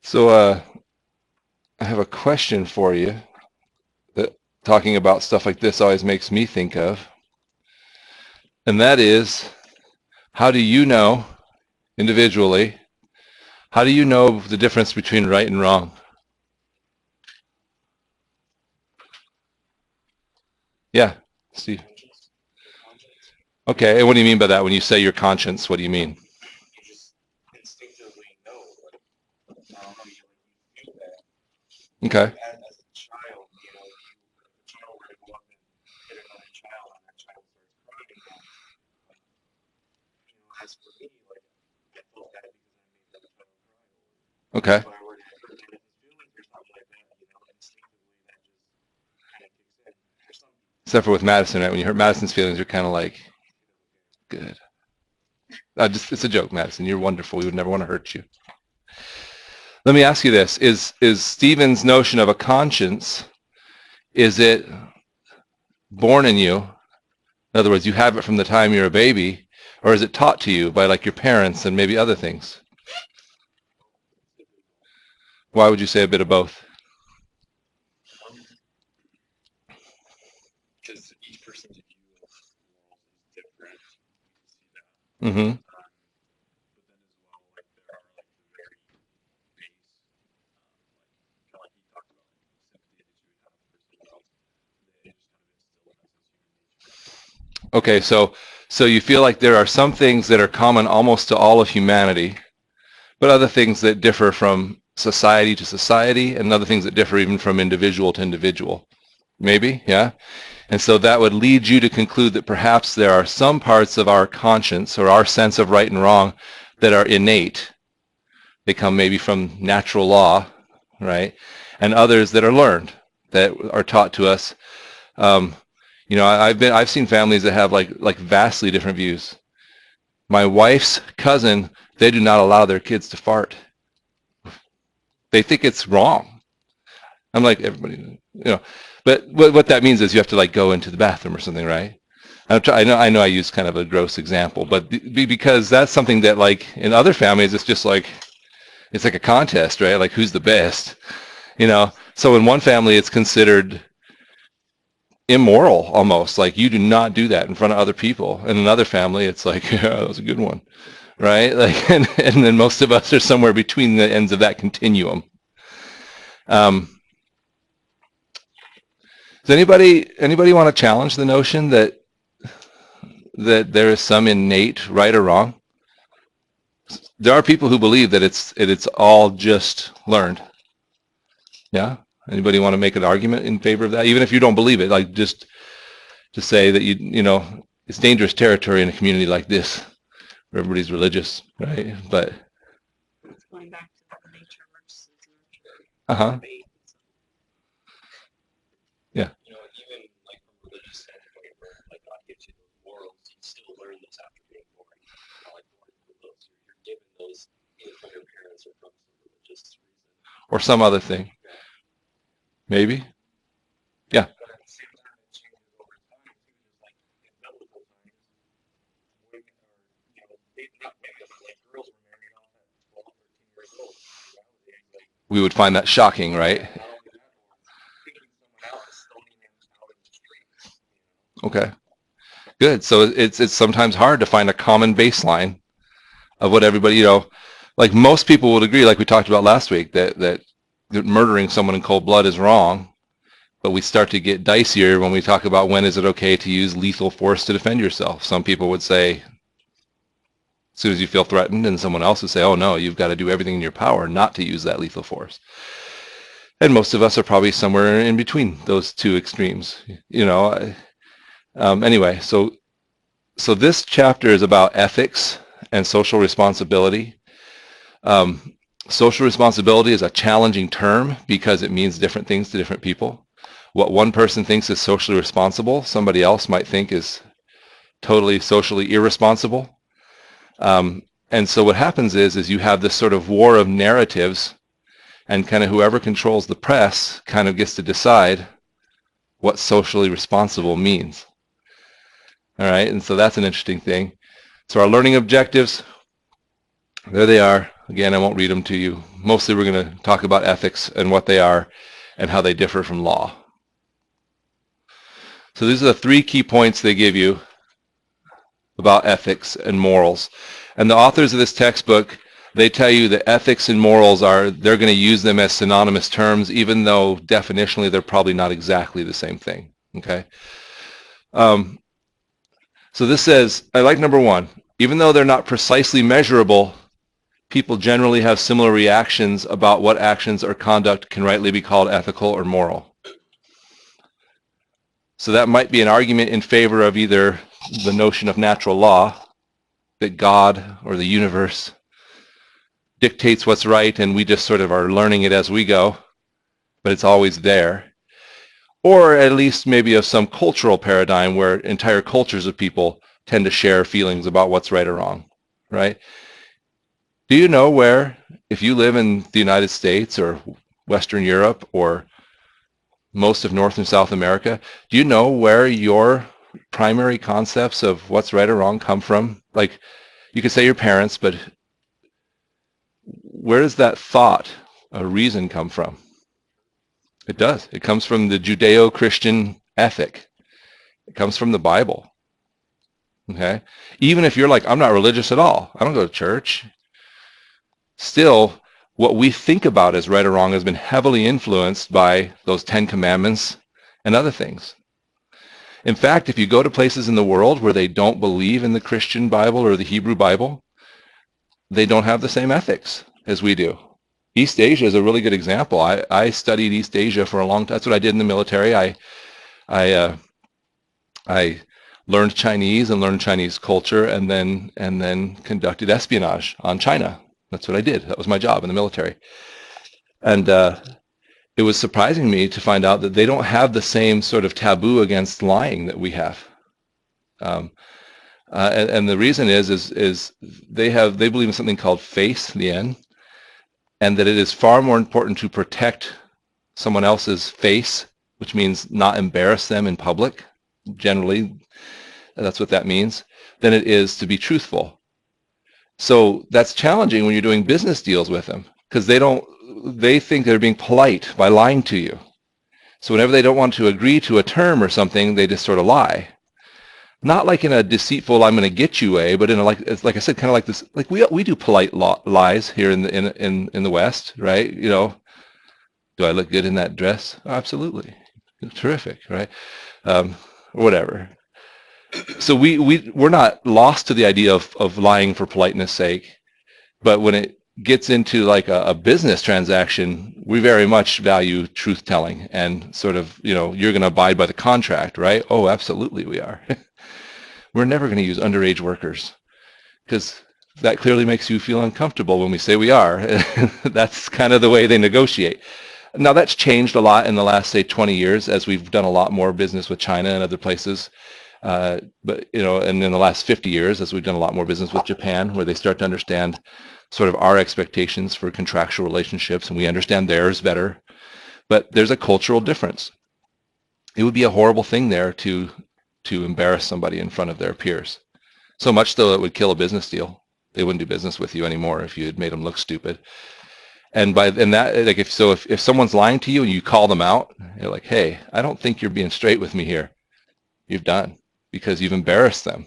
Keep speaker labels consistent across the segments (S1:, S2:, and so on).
S1: So I have a question for you that talking about stuff like this always makes me think of, and that is, how do you know individually, how do you know the difference between right and wrong? Yeah, Steve. Okay, and what do you mean by that? When you say your conscience, what do you mean? Okay. Okay. Except for with Madison, right? When you hurt Madison's feelings, you're kind of like, good. It's a joke, Madison. You're wonderful. We would never want to hurt you. Let me ask you this. Is Stephen's notion of a conscience, is it born in you? In other words, you have it from the time you're a baby, or is it taught to you by like your parents and maybe other things? Why would you say a bit of both? Mm-hmm. Okay, so you feel like there are some things that are common almost to all of humanity, but other things that differ from society to society, and other things that differ even from individual to individual. Maybe, yeah? And so that would lead you to conclude that perhaps there are some parts of our conscience or our sense of right and wrong that are innate. They come maybe from natural law, right? And others that are learned, that are taught to us. Um, I've seen families that have like vastly different views. My wife's cousin, they do not allow their kids to fart. They think it's wrong. I'm like, everybody, but what that means is you have to like go into the bathroom or something, right? I know I use kind of a gross example, but because that's something that like in other families, it's like a contest, right? Like who's the best, So in one family, it's considered immoral almost, like you do not do that in front of other people. In another family, it's like, yeah, that was a good one, right? Like, and then most of us are somewhere between the ends of that continuum. Does anybody want to challenge the notion that there is some innate right or wrong? There are people who believe that it's all just learned. Yeah. Anybody want to make an argument in favor of that, even if you don't believe it? Like just to say that it's dangerous territory in a community like this, where everybody's religious, right? But going back to the nature versus nurture debate. Yeah. Or some other thing. Maybe. Yeah. We would find that shocking, right? Okay. Good. So it's sometimes hard to find a common baseline of what everybody, like most people would agree, like we talked about last week, that murdering someone in cold blood is wrong. But we start to get dicier when we talk about when is it okay to use lethal force to defend yourself. Some people would say, as soon as you feel threatened, and someone else would say, oh no, you've got to do everything in your power not to use that lethal force. And most of us are probably somewhere in between those two extremes, Anyway, so this chapter is about ethics and social responsibility. Social responsibility is a challenging term because it means different things to different people. What one person thinks is socially responsible, somebody else might think is totally socially irresponsible. And so what happens is you have this sort of war of narratives, and kind of whoever controls the press kind of gets to decide what socially responsible means. All right, and so that's an interesting thing. So our learning objectives, there they are. Again, I won't read them to you. Mostly we're going to talk about ethics and what they are and how they differ from law. So these are the 3 key points they give you about ethics and morals. And the authors of this textbook, they tell you that ethics and morals they're going to use them as synonymous terms, even though definitionally they're probably not exactly the same thing. Okay? So this says, I like number 1, even though they're not precisely measurable, people generally have similar reactions about what actions or conduct can rightly be called ethical or moral. So that might be an argument in favor of either the notion of natural law, that God or the universe dictates what's right and we just sort of are learning it as we go, but it's always there. Or at least maybe of some cultural paradigm where entire cultures of people tend to share feelings about what's right or wrong, right? Do you know where, if you live in the United States or Western Europe or most of North and South America, do you know where your primary concepts of what's right or wrong come from? Like, you could say your parents, but where does that thought, a reason, come from? It does. It comes from the Judeo-Christian ethic. It comes from the Bible. Okay? Even if you're like, I'm not religious at all, I don't go to church, still, what we think about as right or wrong has been heavily influenced by those 10 Commandments and other things. In fact, if you go to places in the world where they don't believe in the Christian Bible or the Hebrew Bible, they don't have the same ethics as we do. East Asia is a really good example. I studied East Asia for a long time. That's what I did in the military. I learned Chinese and learned Chinese culture, and then conducted espionage on China. That's what I did. That was my job in the military. And it was surprising to me to find out that they don't have the same sort of taboo against lying that we have. And the reason is they believe in something called face, the N, and that it is far more important to protect someone else's face, which means not embarrass them in public. Generally, that's what that means, than it is to be truthful. So that's challenging when you're doing business deals with them, because they think they're being polite by lying to you. So whenever they don't want to agree to a term or something, they just sort of lie. Not like in a deceitful, I'm going to get you way, but in a, like I said, kind of like this, like we do polite lies here in the West, right? You know, do I look good in that dress? Oh, absolutely, terrific, right? Or whatever. So we're not lost to the idea of lying for politeness sake, but when it gets into like a business transaction, we very much value truth telling and sort of, you know, you're going to abide by the contract, right? Oh, absolutely we are. We're never going to use underage workers because that clearly makes you feel uncomfortable when we say we are. That's kind of the way they negotiate. Now that's changed a lot in the last, say, 20 years as we've done a lot more business with China and other places. But, you know, and in the last 50 years as we've done a lot more business with Japan, where they start to understand sort of our expectations for contractual relationships and we understand theirs better. But there's a cultural difference. It would be a horrible thing there to embarrass somebody in front of their peers. So much so it would kill a business deal. They wouldn't do business with you anymore if you had made them look stupid. And that, like if someone's lying to you and you call them out, you're like, hey, I don't think you're being straight with me here. You've done, because you've embarrassed them.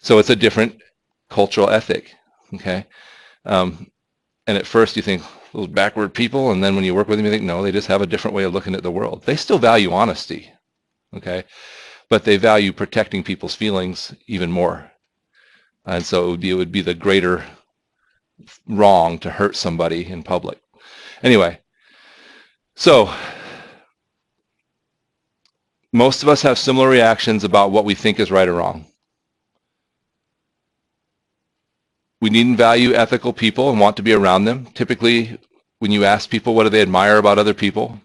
S1: So it's a different cultural ethic, okay? And at first you think, those backward people, and then when you work with them, you think, no, they just have a different way of looking at the world. They still value honesty, okay? But they value protecting people's feelings even more. And so it would be the greater wrong to hurt somebody in public. Anyway, so most of us have similar reactions about what we think is right or wrong. We need and value ethical people and want to be around them. Typically, when you ask people what do they admire about other people,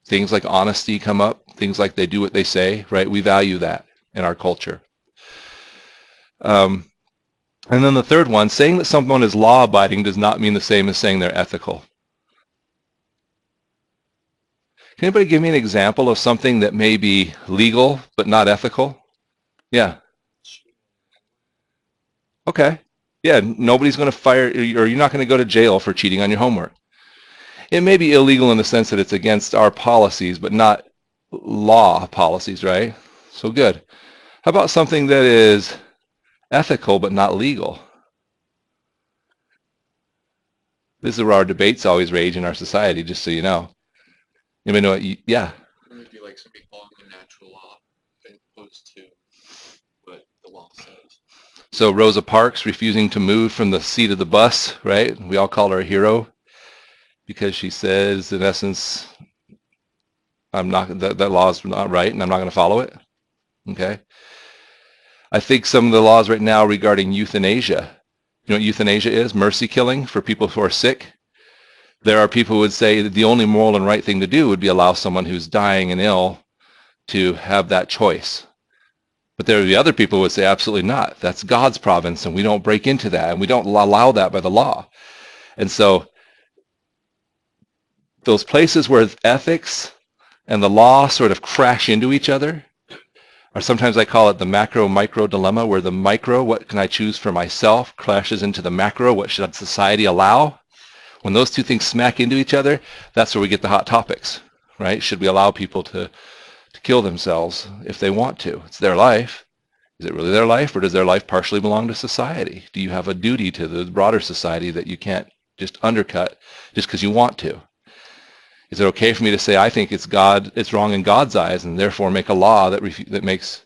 S1: things like honesty come up, things like they do what they say, right? We value that in our culture. And then the third one, saying that someone is law-abiding does not mean the same as saying they're ethical. Can anybody give me an example of something that may be legal but not ethical? Yeah. Okay. Yeah, nobody's going to fire, or you're not going to go to jail for cheating on your homework. It may be illegal in the sense that it's against our policies, but not law policies, right? So good. How about something that is ethical but not legal? This is where our debates always rage in our society, just so you know. You may know what yeah.
S2: It would be like somebody following the natural law as opposed to what the law says.
S1: So Rosa Parks refusing to move from the seat of the bus, right? We all call her a hero because she says, in essence, I'm not, that law is not right and I'm not going to follow it. Okay. I think some of the laws right now regarding euthanasia, you know what euthanasia is? Mercy killing for people who are sick. There are people who would say that the only moral and right thing to do would be allow someone who's dying and ill to have that choice. But there are the other people who would say absolutely not. That's God's province and we don't break into that and we don't allow that by the law. And so those places where ethics and the law sort of crash into each other, or sometimes I call it the macro-micro dilemma, where the micro, what can I choose for myself, crashes into the macro, what should society allow? When those two things smack into each other, that's where we get the hot topics, right? Should we allow people to kill themselves if they want to? It's their life. Is it really their life, or does their life partially belong to society? Do you have a duty to the broader society that you can't just undercut just because you want to? Is it okay for me to say I think it's wrong in God's eyes, and therefore make a law that makes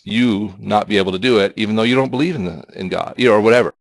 S1: you not be able to do it, even though you don't believe in God, or whatever?